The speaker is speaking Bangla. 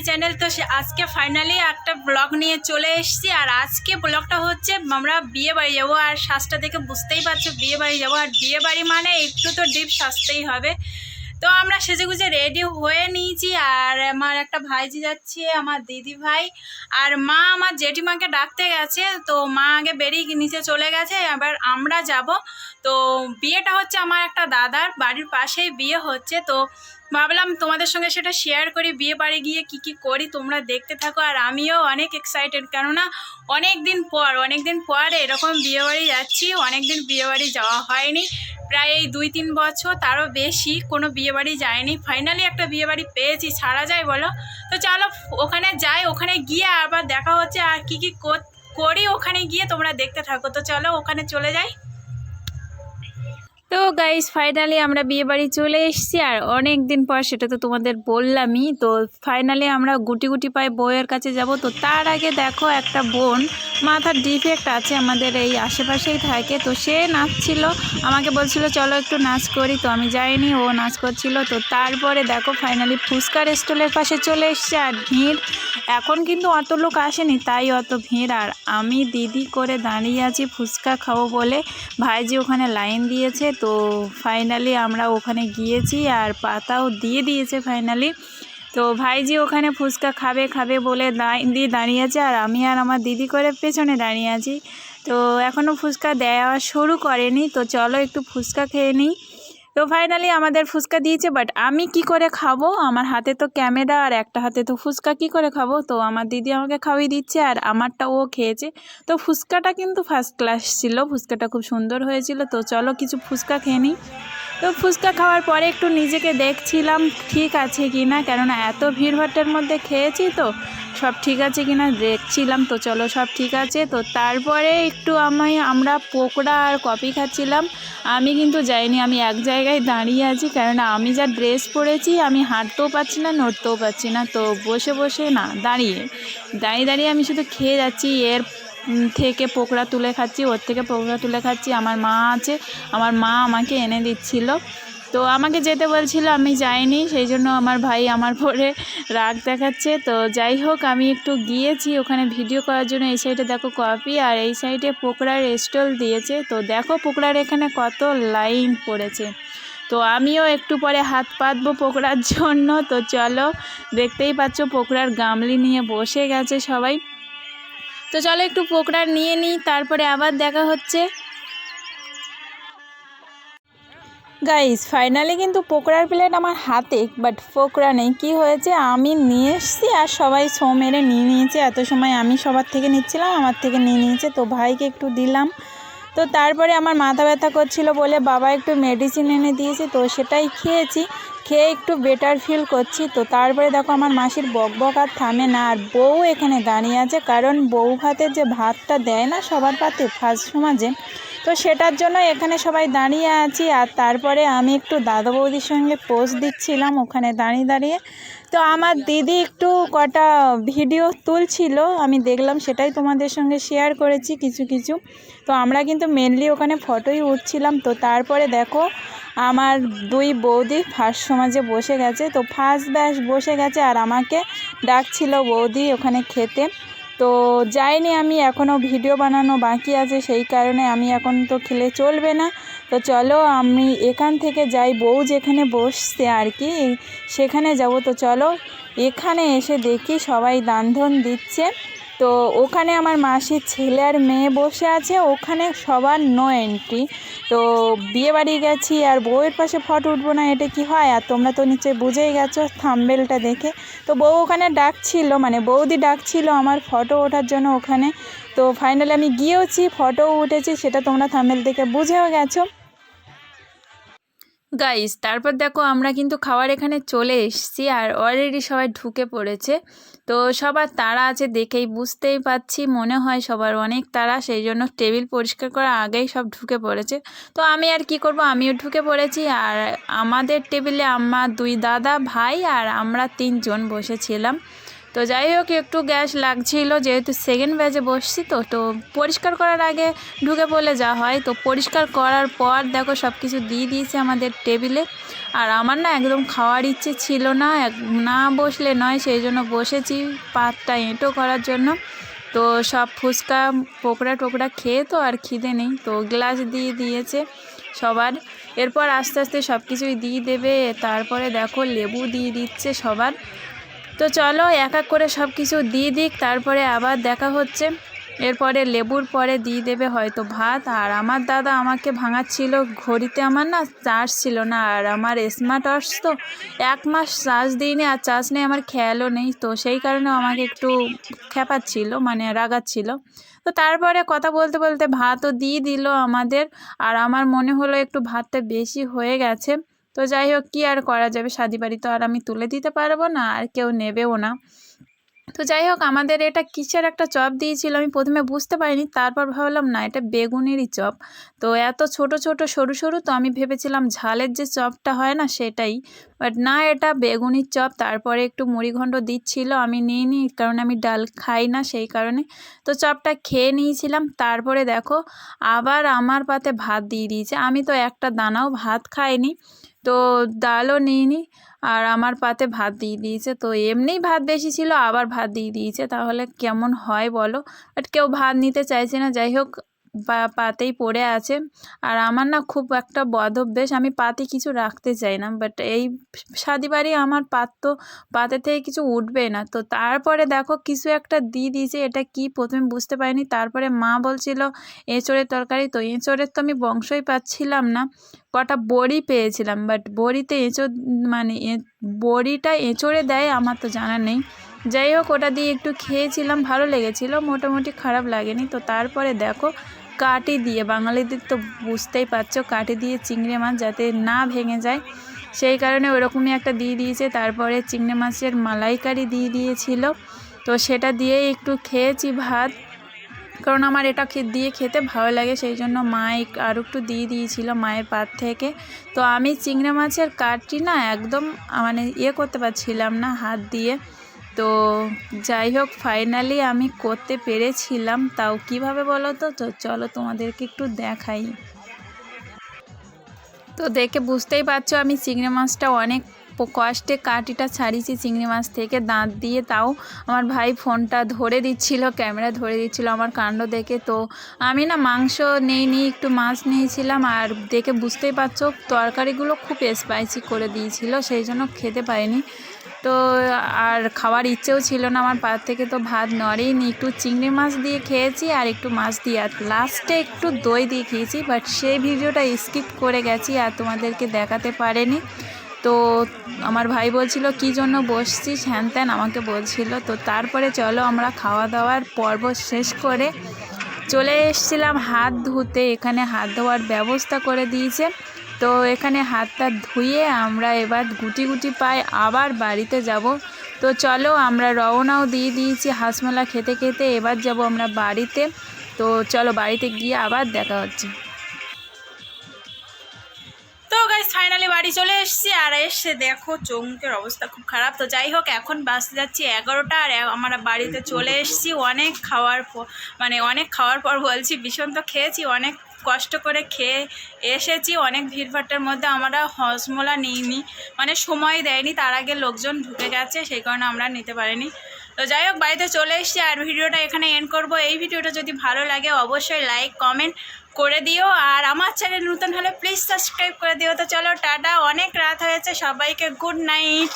চ্যানেল। তো আজকে ফাইনালি একটা ব্লগ নিয়ে চলে এসেছি। আর আজকে ব্লগটা হচ্ছে আমরা বিয়ে বাড়ি যাবো। আর সাজটা দেখে বুঝতেই পারছো বিয়ে বাড়ি যাবো। আর বিয়ে বাড়ি মানে একটু তো ডিপ সাজতেই হবে। তো আমরা সেজেগুজে রেডি হয়ে নিয়েছি। আর আমার একটা ভাইজি যাচ্ছে, আমার দিদি ভাই, আর মা আমার জেঠিমাকে ডাকতে গেছে। তো মা আগে বেরিয়ে নিচে চলে গেছে, এবার আমরা যাব। তো বিয়েটা হচ্ছে আমার একটা দাদার বাড়ির পাশেই বিয়ে হচ্ছে। তো ভাবলাম তোমাদের সঙ্গে সেটা শেয়ার করি, বিয়ে বাড়ি গিয়ে কি কি করি তোমরা দেখতে থাকো। আর আমিও অনেক এক্সাইটেড, কেননা অনেক দিন পর এরকম বিয়ে বাড়ি যাচ্ছি। অনেক দিন বিয়ে বাড়ি যাওয়া হয়নি, প্রায় এই 2-3 বছর তারও বেশি কোনো বিয়ে বাড়ি যায়নি। ফাইনালি একটা বিয়ে বাড়ি পেয়েছি, ছাড়া যায় বলো? তো চলো ওখানে যাই, ওখানে গিয়ে আবার দেখা হচ্ছে আর কি কি করি ওখানে গিয়ে তোমরা দেখতে থাকো। তো চলো ওখানে চলে যাই। তো গাইস ফাইনালি আমরা বিয়ে বাড়ি চলে এসেছি। আর অনেক দিন পর, সেটা তো তোমাদের বললামই। তো ফাইনালি আমরা গুটি গুটি পায়ে বউয়ের কাছে যাব। তো তার আগে দেখো একটা বোন, মাথার ডিফেক্ট আছে, আমাদের এই আশেপাশেই থাকে। তো সে নাচছিল, আমাকে বলছিল চলো একটু নাচ করি। তো আমি যাইনি, ও নাচ করছিল। তো তারপরে দেখো ফাইনালি ফুচকার স্টলের পাশে চলে এসছে। আর ভিড় এখন কিন্তু অত লোক আসেনি, তাই অত ভিড়। আর আমি দিদি করে দাঁড়িয়ে আছি ফুচকা খাবো বলে। ভাইজি ওখানে লাইন দিয়েছে। তো ফাইনালি আমরা ওখানে গিয়েছি, আর পাতাও দিয়ে দিয়েছে ফাইনালি। তো ভাইজি ওখানে ফুচকা খাবে বলে লাইন দিয়ে দাঁড়িয়ে আছে। আর আমি আর আমার দিদি করে পেছনে দাঁড়িয়ে আছি। তো এখনও ফুচকা দেওয়া শুরু করেনি। তো চলো একটু ফুচকা খেয়ে নিই। তো ফাইনালি আমাদের ফুচকা দিয়েছে, বাট আমি কি করে খাবো? আমার হাতে তো ক্যামেরা আর একটা হাতে তো ফুচকা, কি করে খাবো? তো আমার দিদি আমাকে খাওয়িয়ে দিচ্ছে, আর আমারটা ও খেয়েছে। তো ফুচকাটা কিন্তু ফার্স্ট ক্লাস ছিল, ফুচকাটা খুব সুন্দর হয়েছিল। তো চলো কিছু ফুচকা খেয়ে নিই। তো ফুচকা খাওয়ার পরে একটু নিজেকে দেখছিলাম ঠিক আছে কি না, কেননা এত ভিড়ভাট্টার মধ্যে খেয়েছি, তো সব ঠিক আছে কি না দেখছিলাম। তো চলো সব ঠিক আছে। তো তারপরে একটু আমরা পকোড়া আর কফি খাচ্ছিলাম। আমি কিন্তু যাইনি, আমি এক জায়গায় দাঁড়িয়ে আছি, কেননা আমি যা ড্রেস পরেছি আমি হাঁটতেও পারছি না, নড়তেও পারছি না। তো বসে না, দাঁড়িয়ে আমি শুধু খেয়ে যাচ্ছি। এর থেকে পকোড়া তুলে খাচ্ছি, ওর থেকে পকোড়া তুলে খাচ্ছি। আমার মা আছে, আমার মা আমাকে এনে দিচ্ছিল। তো আমাকে যেতে বলছিল, আমি যাইনি, সেই জন্য আমার ভাই আমার পরে রাগ দেখাচ্ছে। তো যাই হোক, আমি একটু গিয়েছি ওখানে ভিডিও করার জন্য। এই সাইডে দেখো কফি, আর এই সাইডে পকোড়ার স্টল দিয়েছে। তো দেখো পকোড়ার এখানে কত লাইন পড়েছে। তো আমিও একটু পরে হাত পাতবো পকোড়ার জন্য। তো চলো, দেখতেই পাচ্ছ পকোড়ার গামলি নিয়ে বসে গেছে সবাই। তো চলো একটু পকোড়া নিয়ে নিই, তারপরে আবার দেখা হচ্ছে। গাইস ফাইনালি কিন্তু পকোড়ার প্লেট আমার হাতে, বাট পকোড়া নেই। কি হয়েছে, আমি নিয়ে এসেছি আর সবাই ছো মেরে নিয়ে নিয়েছে। এত সময় আমি সবার থেকে নিচ্ছিলাম, আমার থেকে নিয়ে নিয়েছে। তো ভাইকে একটু দিলাম। তো তারপরে আমার মাথা ব্যথা করছিল বলে বাবা একটু মেডিসিন এনে দিয়েছে, তো সেটাই খেয়েছি। খেয়ে একটু বেটার ফিল করছি। তো তারপরে দেখো আমার মাসির বকবক আর থামে না। আর বউ এখানে দাঁড়িয়ে আছে, কারণ বউ ভাতের যে ভাতটা দেয় না সবার পাতে ফার্স্ট সমাজে, তো সেটার জন্য এখানে সবাই দাঁড়িয়ে আছি। আর তারপরে আমি একটু দাদা বৌদির সঙ্গে পোজ দিচ্ছিলাম ওখানে দাঁড়িয়ে। তো আমার দিদি একটু কটা ভিডিও তুলছিল, আমি দেখলাম, সেটাই তোমাদের সঙ্গে শেয়ার করেছি কিছু। তো আমরা কিন্তু মেনলি ওখানে ফটোই উঠছিলাম। তো তারপরে দেখো আমার দুই বৌদি ফার্স্ট সমাজে বসে গেছে। তো ফার্স্ট ব্যাচ বসে গেছে, আর আমাকে ডাকছিল বৌদি ওখানে খেতে। তো যাইনি আমি, এখনও ভিডিও বানানো বাকি আছে, সেই কারণে আমি এখন তো খেলে চলবে না। তো চলো আমি এখান থেকে যাই, বউ যেখানে বসছে আর কি সেখানে যাব। তো চলো এখানে এসে দেখি সবাই দান-ধ্যান দিচ্ছে। তো ওখানে আমার মাসির ছেলে আর মেয়ে বসে আছে, ওখানে সবার নো এন্ট্রি। তো বিয়ে বাড়ি গেছি আর বউয়ের পাশে ফটো উঠবো না, এটা কি হয়? আর তোমরা তো নিশ্চয়ই বুঝেই গেছো থাম্বনেলটা দেখে। তো বউ ওখানে ডাকছিল, মানে বৌদি ডাকছিল আমার ফটো ওঠার জন্য ওখানে। তো ফাইনালি আমি গিয়েওছি, ফটোও উঠেছি, সেটা তোমরা থাম্বনেল দেখে বুঝেও গেছো। গাইস তারপর দেখো আমরা কিন্তু খাওয়ার এখানে চলে এসেছি, আর অলরেডি সবাই ঢুকে পড়েছে। তো সবার তাড়া আছে দেখেই বুঝতেই পাচ্ছি, মনে হয় সবার অনেক তাড়া, সেই জন্য টেবিল পরিষ্কার করার আগেই সব ঢুকে পড়েছে। তো আমি আর কি করব, আমিও ঢুকে পড়েছি। আর আমাদের টেবিলে আমার দুই দাদা ভাই আর আমরা 3 জন বসেছিলাম। তো যাই হোক একটু গ্যাস লাগছিল, যেহেতু সেকেন্ড ব্যাচে বসছি। তো পরিষ্কার করার আগে ঢুকে পড়লে যা হয়। তো পরিষ্কার করার পর দেখো সব কিছু দিয়ে দিয়েছে আমাদের টেবিলে। আর আমার না একদম খাওয়ার ইচ্ছে ছিল না, না বসলে নয়, সেই জন্য বসেছি পাতটা এঁটো করার জন্য। তো সব ফুচকা পকোড়া টোকরা খেয়ে তো আর খিদে নেই, তো গ্লাস দিয়ে দিয়েছে সবার। এরপর আস্তে আস্তে সব কিছুই দিয়ে দেবে, তারপরে দেখো লেবু দিয়ে দিচ্ছে সবার। তো চলো এক এক করে সব কিছু দিয়ে দিক, তারপরে আবার দেখা হচ্ছে। এরপরে লেবুর পরে দিয়ে দেবে হয়তো ভাত। আর আমার দাদা আমাকে ভাঙাচ্ছিল, ঘড়িতে আমার না চার্জ ছিল না, আর আমার স্মার্ট ওয়াচ তো 1 মাস চার্জ দিইনি, আর চার্জ নেই আমার খেয়ালও নেই, তো সেই কারণে আমাকে একটু খেপাচ্ছিল, মানে রাগাচ্ছিল। তো তারপরে কথা বলতে বলতে ভাতও দিয়ে দিল আমাদের, আর আমার মনে হলো একটু ভাতটা বেশি হয়ে গেছে। তো যাই হোক, কী আর করা যাবে, শাদি বাড়ি তো আর আমি তুলে দিতে পারবো না, আর কেউ নেবেও না। তো যাই হোক, আমাদের এটা কিসের একটা চপ দিয়েছিল, আমি প্রথমে বুঝতে পারিনি, তারপর ভাবলাম না এটা বেগুনেরই চপ। তো এত ছোট ছোট সরু সরু, তো আমি ভেবেছিলাম ঝালের যে চপটা হয় না সেটাই, বাট না, এটা বেগুনির চপ। তারপরে একটু মুড়িঘণ্ট দিচ্ছিল, আমি নিইনি কারণ আমি ডাল খাই না, সেই কারণে। তো চপটা খেয়ে নিয়েছিলাম, তারপরে দেখো আবার আমার পাতে ভাত দিয়ে দিয়েছে। আমি তো একটা দানাও ভাত খাইনি, তো ডালও নিইনি, আর আমার পাতে ভাত দিয়ে দিয়েছে। তো এমনিই ভাত বেশি ছিল, আবার ভাত দিয়ে দিয়েছে, তাহলে কেমন হয় বলো। বাট কেউ ভাত নিতে চাইছে না, যাই হোক পাতেই পড়ে আছে। আর আমার না খুব একটা বদ অভ্যেস, আমি পাতে কিছু রাখতে চাই না, বাট এই শাদি বাড়ি আমার পাতে থেকে কিছু উঠবে না। তো তারপরে দেখো কিছু একটা দিয়ে দিয়েছে, এটা কি প্রথমে বুঝতে পারিনি। তারপরে মা বলছিল এঁচোড়ের তরকারি, তো এঁচোড়ের তো আমি বংশই পাচ্ছিলাম না, কটা বড়ি পেয়েছিলাম, বাট বড়িতে এঁচোড় মানে বড়িটা এঁচোড়ে দেয় আমার তো জানা নেই। যাই হোক, ওটা দিয়ে একটু খেয়েছিলাম, ভালো লেগেছিলো, মোটামুটি খারাপ লাগেনি। তো তারপরে দেখো কাঠি দিয়ে, বাঙালিদের তো বুঝতেই পারছো, কাঠি দিয়ে চিংড়ি মাছ যাতে না ভেঙে যায়, সেই কারণে ওরকমই একটা দিয়ে দিয়েছে। তারপরে চিংড়ি মাছের মালাইকারি দিয়ে দিয়েছিল, তো সেটা দিয়ে একটু খেয়েছি ভাত, কারণ আমার এটা দিয়ে খেতে ভালো লাগে, সেই জন্য মা আরও একটু দিয়ে দিয়েছিল মায়ের পাত থেকে। তো আমি চিংড়ি মাছের কাঠটি না একদম মানে করতে পারছিলাম না হাত দিয়ে। তো যাই হোক, ফাইনালি আমি করতে পেরেছিলাম, তাও কিভাবে বলো তো। তো চলো তোমাদেরকে একটু দেখাই। তো দেখে বুঝতেই পারছো আমি চিংড়ি মাছটা অনেক কষ্টে কাটিটা ছাড়িয়েছি চিংড়ি মাছ থেকে দাঁত দিয়ে, তাও আমার ভাই ফোনটা ধরে দিচ্ছিল, ক্যামেরা ধরে দিচ্ছিল আমার কাণ্ড দেখে। তো আমি না মাংস নিইনি, একটু মাছ নিয়েছিলাম, আর দেখে বুঝতেই পারছো তরকারিগুলো খুব স্পাইসি করে দিয়েছিল, সেই জন্য খেতে পারিনি। তো আর খাওয়ার ইচ্ছেও ছিল না আমার পাত থেকে, তো ভাত নড়েইনি, একটু চিংড়ি মাছ দিয়ে খেয়েছি আর একটু মাছ দিয়ে, আর লাস্টে একটু দই দিয়ে খেয়েছি, বাট সেই ভিডিওটা স্কিপ করে গেছি আর তোমাদেরকে দেখাতে পারিনি। তো আমার ভাই বলছিল কী জন্য বসছিস হ্যান ত্যান আমাকে বলছিল। তো তারপরে চলো আমরা খাওয়া দাওয়ার পর্ব শেষ করে চলে এসেছিলাম হাত ধুতে, এখানে হাত ধোয়ার ব্যবস্থা করে দিয়েছে। তো এখানে হাতটা ধুয়ে আমরা এবার গুটি গুটি পায়ে আবার বাড়িতে যাব। তো চলো আমরা রওনাও দিয়ে দিয়েছি হাঁসমলা খেতে খেতে, এবার যাব আমরা বাড়িতে। তো চলো বাড়িতে গিয়ে আবার দেখা হচ্ছে। তো গাইস ফাইনালি বাড়ি চলে এসেছি, আর এসে দেখো চোখের অবস্থা খুব খারাপ। তো যাই হোক, এখন বাসতে যাচ্ছি 11টা, আর আমরা বাড়িতে চলে এসেছি অনেক খাওয়ার পর বলছি, ভীষণ তো খেয়েছি, অনেক কষ্ট করে খেয়ে এসেছি, অনেক ভিড়ভাট্টার মধ্যে আমরা হজমোলা নিইনি, মানে সময় দেয়নি, তার আগে লোকজন ঢুকে গেছে, সেই কারণে আমরা নিতে পারিনি। তো যাই হোক বাড়িতে চলে এসেছি, আর ভিডিওটা এখানে এন্ড করব। এই ভিডিওটা যদি ভালো লাগে অবশ্যই লাইক কমেন্ট করে দিও, আর আমার চ্যানেল নতুন হলে প্লিজ সাবস্ক্রাইব করে দিও। তো চলো টাটা, অনেক রাত হয়েছে, সবাইকে গুড নাইট।